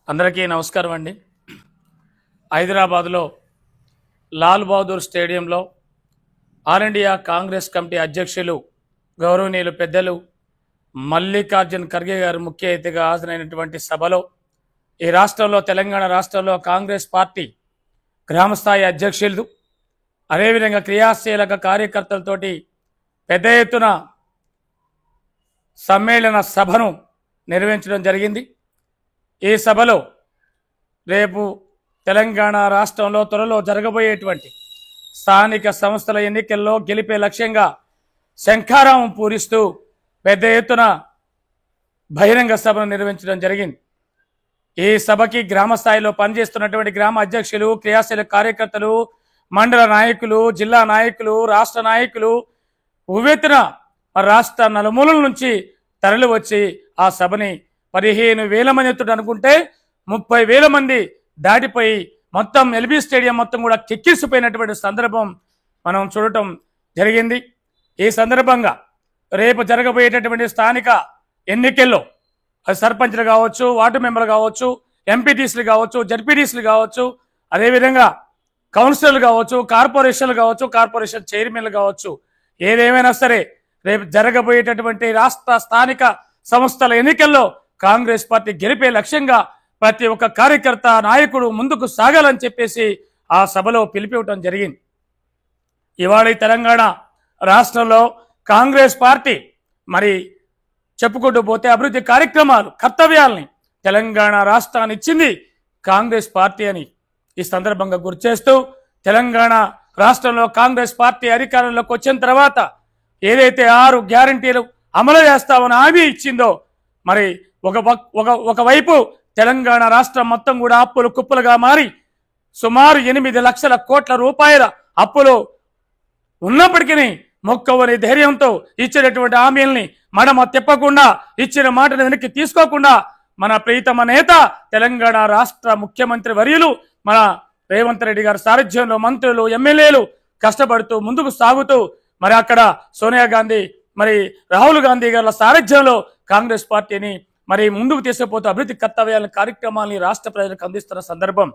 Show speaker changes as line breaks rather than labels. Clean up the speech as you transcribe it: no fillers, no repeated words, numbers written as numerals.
అందరికీ నమస్కారం అండి. హైదరాబాద్లో లాల్ బహదూర్ స్టేడియంలో ఆల్ ఇండియా కాంగ్రెస్ కమిటీ అధ్యక్షులు గౌరవనీయులు పెద్దలు మల్లికార్జున్ ఖర్గే గారు ముఖ్య అతిథిగా హాజరైనటువంటి సభలో ఈ రాష్ట్రంలో తెలంగాణ రాష్ట్రంలో కాంగ్రెస్ పార్టీ గ్రామస్థాయి అధ్యక్షులు అదేవిధంగా క్రియాశీలక కార్యకర్తలతోటి పెద్ద ఎత్తున సమ్మేళన సభను నిర్వహించడం జరిగింది. ఈ సభలో రేపు తెలంగాణ రాష్ట్రంలో త్వరలో జరగబోయేటువంటి స్థానిక సంస్థల ఎన్నికల్లో గెలిపే లక్ష్యంగా శంఖారావం పూరిస్తూ పెద్ద ఎత్తున బహిరంగ సభను నిర్వహించడం జరిగింది. ఈ సభకి గ్రామ స్థాయిలో పనిచేస్తున్నటువంటి గ్రామ అధ్యక్షులు, క్రియాశీలక కార్యకర్తలు, మండల నాయకులు, జిల్లా నాయకులు, రాష్ట్ర నాయకులు ఉవ్వెత్తున రాష్ట్ర నలుమూలల నుంచి తరలి వచ్చి ఆ సభని 15,000 మంది ఎత్తుడు అనుకుంటే 30,000 మంది దాటిపోయి మొత్తం ఎల్బీ స్టేడియం మొత్తం కూడా కెక్కిసిపోయినటువంటి సందర్భం మనం చూడటం జరిగింది. ఈ సందర్భంగా రేపు జరగబోయేటటువంటి స్థానిక ఎన్నికల్లో సర్పంచ్లు కావచ్చు, వార్డు మెంబర్లు కావచ్చు, ఎంపీటీసీలు కావచ్చు, జడ్పీటీసీలు కావచ్చు, అదేవిధంగా కౌన్సిలర్లు కావచ్చు, కార్పొరేషన్లు కావచ్చు, కార్పొరేషన్ చైర్మన్లు కావచ్చు, ఏదేమైనా సరే రేపు జరగబోయేటటువంటి రాష్ట్ర స్థానిక సంస్థల ఎన్నికల్లో కాంగ్రెస్ పార్టీ గెలిపే లక్ష్యంగా ప్రతి ఒక్క కార్యకర్త నాయకుడు ముందుకు సాగాలని చెప్పేసి ఆ సభలో పిలిపివ్వటం జరిగింది. ఇవాళ తెలంగాణ రాష్ట్రంలో కాంగ్రెస్ పార్టీ మరి చెప్పుకుంటూ పోతే అభివృద్ధి కార్యక్రమాలు, కర్తవ్యాలని తెలంగాణ రాష్ట్రాన్ని ఇచ్చింది కాంగ్రెస్ పార్టీ అని ఈ సందర్భంగా గుర్తు చేస్తూ, తెలంగాణ రాష్ట్రంలో కాంగ్రెస్ పార్టీ అధికారంలోకి వచ్చిన తర్వాత ఏదైతే 6 గ్యారంటీలు అమలు చేస్తామని హామీ ఇచ్చిందో, మరి ఒకవైపు తెలంగాణ రాష్ట్రం మొత్తం కూడా అప్పులు కుప్పలుగా మారి సుమారు 8 లక్షల కోట్ల రూపాయల అప్పులు ఉన్నప్పటికీ మొక్కవని ధైర్యంతో ఇచ్చినటువంటి హామీల్ని మడమ తిప్పకుండా, ఇచ్చిన మాటను వెనక్కి తీసుకోకుండా మన ప్రీతమ నేత తెలంగాణ రాష్ట్ర ముఖ్యమంత్రి వర్యులు మన రేవంత్ రెడ్డి గారి సారథ్యంలో మంత్రులు, ఎమ్మెల్యేలు కష్టపడుతూ ముందుకు సాగుతూ మరి అక్కడ సోనియా గాంధీ, మరి రాహుల్ గాంధీ గారి సారథ్యంలో కాంగ్రెస్ పార్టీని మరి ముందుకు తీసుకుపోతూ అభివృద్ధి కర్తవ్యాల కార్యక్రమాలని రాష్ట్ర ప్రజలకు అందిస్తున్న సందర్భం